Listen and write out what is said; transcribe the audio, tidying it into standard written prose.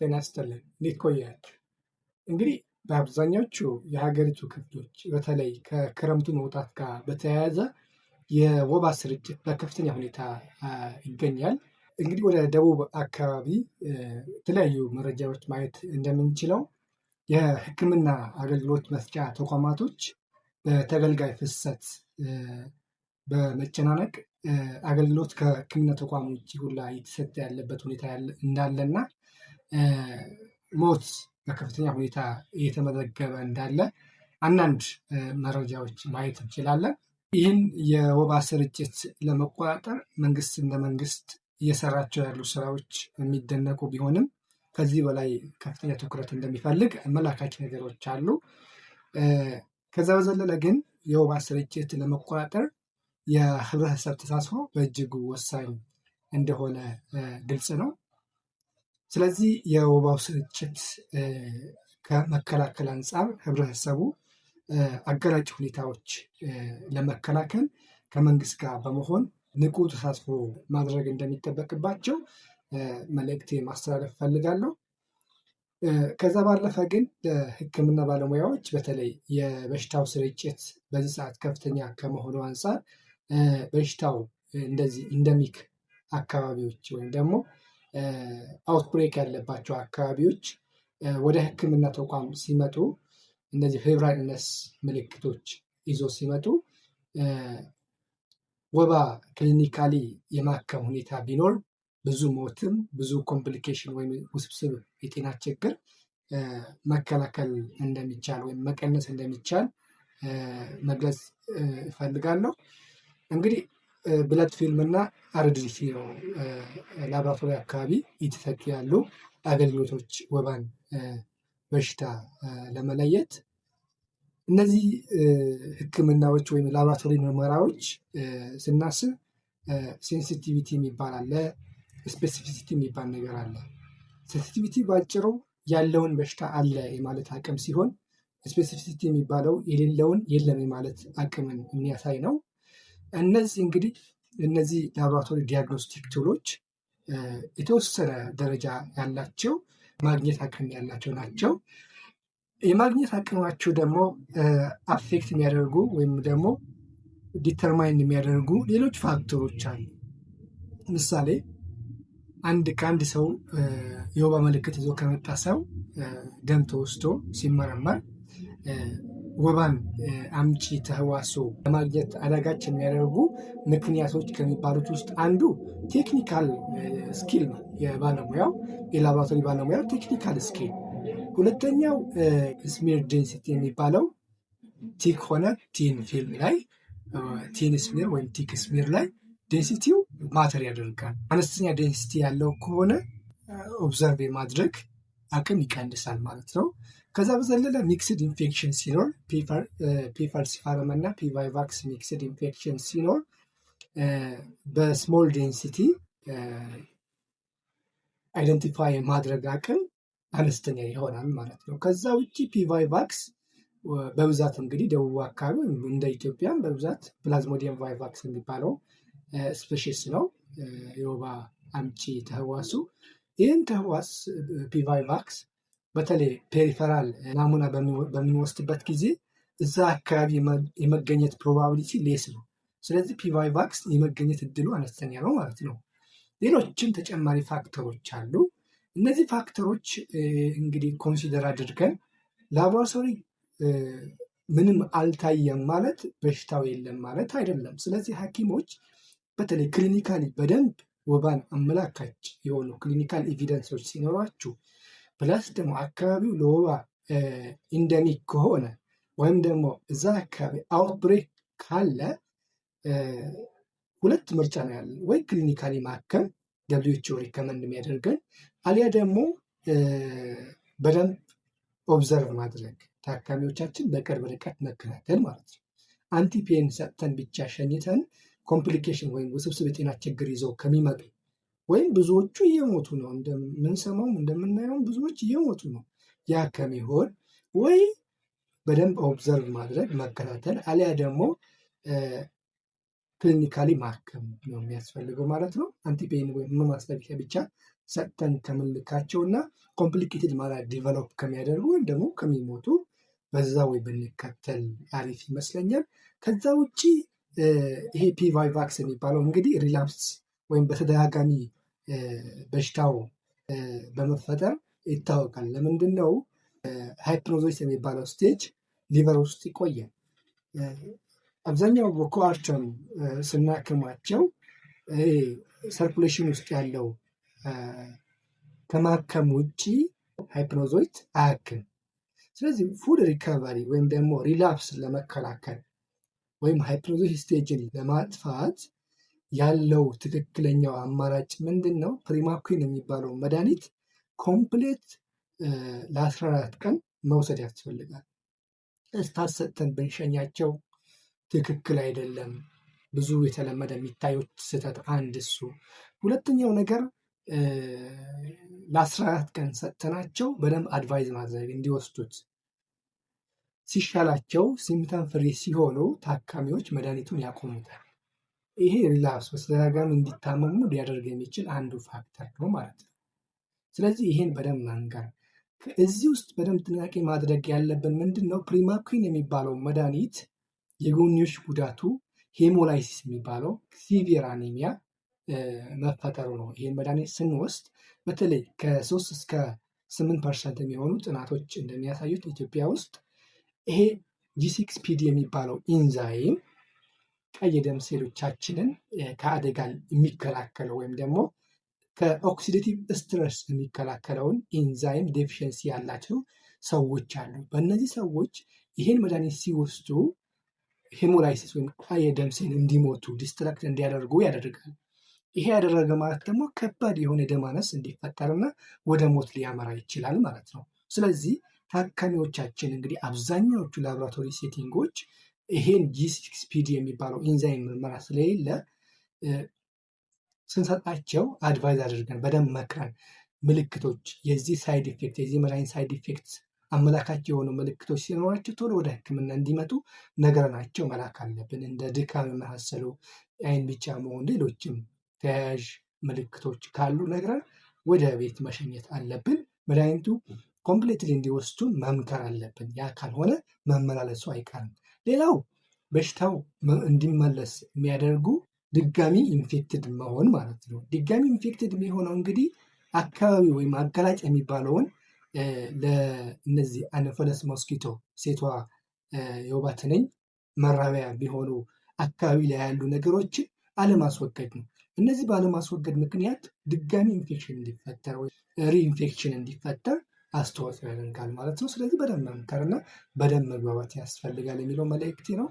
ጤና ይስጥልን እንዴት ቆያችሁ? እንግዲህ በአብዛኞቹ የሀገሪቱ ክፍሎች በተለይ ከክረምቱ መውጣት ጋር በተያያዘ የወባ ስርጭት በከፍተኛ ሁኔታ ይገኛል። እንግዲህ ወደ ደቡብ አካባቢ የተለያዩ መረጃዎች ማየት እንደምንችለው የሕክምና አገልግሎት መስጫ ተቋማቶች በተገልጋይ ፍሰት በመጨናነቅ አገልግሎት ከሕክምና ተቋም ውጭ ሁላ እየተሰጠ ያለበት ሁኔታ እንዳለና ሞት በከፍተኛ ሁኔታ እየተመዘገበ እንዳለ አንዳንድ መረጃዎች ማየት እንችላለን። ይህን የወባ ስርጭት ለመቆጣጠር መንግስት እንደ መንግስት እየሰራቸው ያሉ ስራዎች የሚደነቁ ቢሆንም ከዚህ በላይ ከፍተኛ ትኩረት እንደሚፈልግ አመላካች ነገሮች አሉ። ከዛ በዘለለ ግን የወባ ስርጭት ለመቆጣጠር የህብረተሰብ ተሳትፎ በእጅጉ ወሳኝ እንደሆነ ግልጽ ነው። ስለዚህ የወባው ስርጭት ከመከላከል አንጻር ህብረተሰቡ አጋላጭ ሁኔታዎች ለመከላከል ከመንግስት ጋር በመሆን ንቁ ተሳትፎ ማድረግ እንደሚጠበቅባቸው መልእክቴ ማስተላለፍ እፈልጋለሁ። ከዛ ባለፈ ግን ለሕክምና ባለሙያዎች በተለይ የበሽታው ስርጭት በዚህ ሰዓት ከፍተኛ ከመሆኑ አንጻር በሽታው እንደዚህ ኢንደሚክ አካባቢዎች ወይም ደግሞ አውትብሬክ ያለባቸው አካባቢዎች ወደ ሕክምና ተቋም ሲመጡ እነዚህ ፌብራይል ኢልነስ ምልክቶች ይዞ ሲመጡ ወባ ክሊኒካሊ የማከም ሁኔታ ቢኖር ብዙ ሞትም ብዙ ኮምፕሊኬሽን ወይም ውስብስብ የጤና ችግር መከላከል እንደሚቻል ወይም መቀነስ እንደሚቻል መግለጽ እፈልጋለሁ። እንግዲህ ብለድ ፊልም እና አርዲቲ ነው ላቦራቶሪ አካባቢ እየተሰጡ ያሉ አገልግሎቶች ወባን በሽታ ለመለየት። እነዚህ ህክምናዎች ወይም ላቦራቶሪ ምርመራዎች ስናስብ ሴንሲቲቪቲ የሚባል አለ፣ ስፔሲፊሲቲ የሚባል ነገር አለ። ሴንሲቲቪቲ ባጭሩ ያለውን በሽታ አለ የማለት አቅም ሲሆን ስፔሲፊሲቲ የሚባለው የሌለውን የለም የማለት አቅምን የሚያሳይ ነው። እነዚህ ላቦራቶሪ ዲያግኖስቲክ ቱሎች የተወሰነ ደረጃ ያላቸው ማግኘት አቅም ያላቸው ናቸው። የማግኘት አቅማቸው ደግሞ አፌክት የሚያደርጉ ወይም ደግሞ ዲተርማይን የሚያደርጉ ሌሎች ፋክተሮች አሉ። ምሳሌ ከአንድ ሰው የወባ ምልክት ይዞ ከመጣ ሰው ደም ተወስዶ ሲመረመር ወባን አምጪ ተህዋሶ ለማግኘት አዳጋች የሚያደርጉ ምክንያቶች ከሚባሉት ውስጥ አንዱ ቴክኒካል ስኪል ነው። የላቦራቶሪ ባለሙያው ቴክኒካል ስኪል። ሁለተኛው ስሚር ዴንሲቲ የሚባለው ቲክ ሆነ ቲን ፊልም ላይ ቲን ስሚር ወይም ቲክ ስሚር ላይ ዴንሲቲው ማተር ያደርጋል። አነስተኛ ዴንሲቲ ያለው ከሆነ ኦብዘርቭ የማድረግ አቅም ይቀንሳል ማለት ነው። ከዛ በዘለለ ሚክስድ ኢንፌክሽን ሲኖር ፒፋልሲፓረም እና ፒቫይቫክስ ሚክስድ ኢንፌክሽን ሲኖር በስሞል ዴንሲቲ አይደንቲፋይ የማድረግ አቅም አነስተኛ ይሆናል ማለት ነው። ከዛ ውጭ ፒቫይቫክስ በብዛት እንግዲህ ደቡብ አካባቢ እንደ ኢትዮጵያም በብዛት ፕላዝሞዲየም ቫይቫክስ የሚባለው ስፔሽስ ነው የወባ አምጪ ተህዋሱ። ይህን ተህዋስ ፒቫይቫክስ በተለይ ፔሪፈራል ናሙና በምንወስድበት ጊዜ እዛ አካባቢ የመገኘት ፕሮባቢሊቲ ሌስ ነው። ስለዚህ ፒቫይቫክስ የመገኘት እድሉ አነስተኛ ነው ማለት ነው። ሌሎችም ተጨማሪ ፋክተሮች አሉ። እነዚህ ፋክተሮች እንግዲህ ኮንሲደር አድርገን ላቦራቶሪ ምንም አልታየም ማለት በሽታው የለም ማለት አይደለም። ስለዚህ ሐኪሞች በተለይ ክሊኒካሊ በደንብ ወባን አመላካች የሆኑ ክሊኒካል ኤቪደንሶች ሲኖሯችሁ ፕላስ ደግሞ አካባቢው ለወባ ኢንደሚክ ከሆነ ወይም ደግሞ እዛ አካባቢ አውትብሬክ ካለ ሁለት ምርጫ ነው ያለን። ወይ ክሊኒካሊ ማከም WHO ሪከመንድ የሚያደርገን፣ አሊያ ደግሞ በደንብ ኦብዘርቭ ማድረግ ታካሚዎቻችን በቅርብ ርቀት መከታተል ማለት ነው። አንቲፔን ሰጥተን ብቻ ሸኝተን ኮምፕሊኬሽን ወይም ውስብስብ የጤና ችግር ይዘው ከሚመጡ ወይም ብዙዎቹ እየሞቱ ነው እንደምንሰማውም እንደምናየውም ብዙዎች እየሞቱ ነው። ያ ከሚሆን ወይ በደንብ ኦብዘርቭ ማድረግ መከታተል፣ አሊያ ደግሞ ክሊኒካሊ ማከም ነው የሚያስፈልገው ማለት ነው። አንቲፔን ወይም ማስለፊያ ብቻ ሰጥተን ከምንልካቸው እና ኮምፕሊኬትድ ማለት ዲቨሎፕ ከሚያደርጉ ወይም ደግሞ ከሚሞቱ በዛ ወይ ብንከተል አሪፍ ይመስለኛል። ከዛ ውጭ ይሄ ፒቫይቫክስ የሚባለው እንግዲህ ሪላፕስ ወይም በተደጋጋሚ በሽታው በመፈጠር ይታወቃል። ለምንድን ነው? ሃይፕኖዞይስ የሚባለው ስቴጅ ሊቨር ውስጥ ይቆያል። አብዛኛው በኮአርተም ስናክማቸው ሰርኩሌሽን ውስጥ ያለው ከማከም ውጭ ሃይፕኖዞይት አያክም። ስለዚህ ፉል ሪካቨሪ ወይም ደግሞ ሪላፕስ ለመከላከል ወይም ሃይፕኖዞይስ ስቴጅን ለማጥፋት ያለው ትክክለኛው አማራጭ ምንድን ነው? ፕሪማኩዊን የሚባለው መድኃኒት ኮምፕሌት ለ14 ቀን መውሰድ ያስፈልጋል። እስታት ሰጥተን ብንሸኛቸው ትክክል አይደለም። ብዙ የተለመደ የሚታዩት ስህተት አንድ እሱ። ሁለተኛው ነገር ለ14 ቀን ሰጥተናቸው በደንብ አድቫይዝ ማድረግ እንዲወስዱት። ሲሻላቸው ሲምፕተም ፍሪ ሲሆኑ ታካሚዎች መድኃኒቱን ያቆሙታል። ይሄ ሪላፕስ በተደጋጋሚ እንዲታመሙ ሊያደርግ የሚችል አንዱ ፋክተር ነው ማለት ነው። ስለዚህ ይሄን በደንብ መንገር። እዚህ ውስጥ በደንብ ጥንቃቄ ማድረግ ያለብን ምንድን ነው? ፕሪማኩዊን የሚባለው መድኃኒት የጎንዮሽ ጉዳቱ ሄሞላይሲስ የሚባለው ሲቪር አኒሚያ መፈጠሩ ነው። ይህን መድኃኒት ስንወስድ በተለይ ከ3 እስከ 8% የሚሆኑ ጥናቶች እንደሚያሳዩት ኢትዮጵያ ውስጥ ይሄ ጂ6ፒዲ የሚባለው ኢንዛይም ቀይ የደም ሴሎቻችንን ከአደጋ የሚከላከለው ወይም ደግሞ ከኦክሲዴቲቭ ስትረስ የሚከላከለውን ኢንዛይም ዴፊሽንሲ ያላቸው ሰዎች አሉ። በእነዚህ ሰዎች ይህን መድኃኒት ሲወስዱ ሄሞላይሲስ ወይም ቀይ የደም ሴል እንዲሞቱ ዲስትራክት እንዲያደርጉ ያደርጋል። ይሄ ያደረገ ማለት ደግሞ ከባድ የሆነ የደም ማነስ እንዲፈጠርና ወደ ሞት ሊያመራ ይችላል ማለት ነው። ስለዚህ ታካሚዎቻችን እንግዲህ አብዛኛዎቹ ላቦራቶሪ ሴቲንጎች ይሄን ጂ6ፒዲ የሚባለው ኢንዛይም ምርመራ ስለሌለ ስንሰጣቸው አድቫይዝ አድርገን በደንብ መክረን ምልክቶች የዚህ ሳይድ ኢፌክት የዚህ መድኃኒት ሳይድ ኢፌክት አመላካች የሆኑ ምልክቶች ሲኖራቸው ቶሎ ወደ ሕክምና እንዲመጡ ነገርናቸው መላክ አለብን። እንደ ድካም የመሳሰሉ አይን ቢጫ መሆን፣ ሌሎችም ተያያዥ ምልክቶች ካሉ ነግረን ወደ ቤት መሸኘት አለብን። መድኃኒቱ ኮምፕሌትሊ እንዲወስዱ መምከር አለብን። ያ ካልሆነ መመላለሱ አይቀርም። ሌላው በሽታው እንዲመለስ የሚያደርጉ ድጋሚ ኢንፌክትድ መሆን ማለት ነው። ድጋሚ ኢንፌክትድ የሚሆነው እንግዲህ አካባቢ ወይም አጋላጭ የሚባለውን ለእነዚህ አኖፈለስ ሞስኪቶ ሴቷ የወባ ትንኝ መራቢያ ቢሆኑ አካባቢ ላይ ያሉ ነገሮችን አለማስወገድ ነው። እነዚህ ባለማስወገድ ምክንያት ድጋሚ ኢንፌክሽን እንዲፈጠር ወይ ሪኢንፌክሽን እንዲፈጠር አስተዋጽኦ ያደርጋል ማለት ነው። ስለዚህ በደንብ መምከርና በደንብ መግባባት ያስፈልጋል የሚለው መልእክቴ ነው።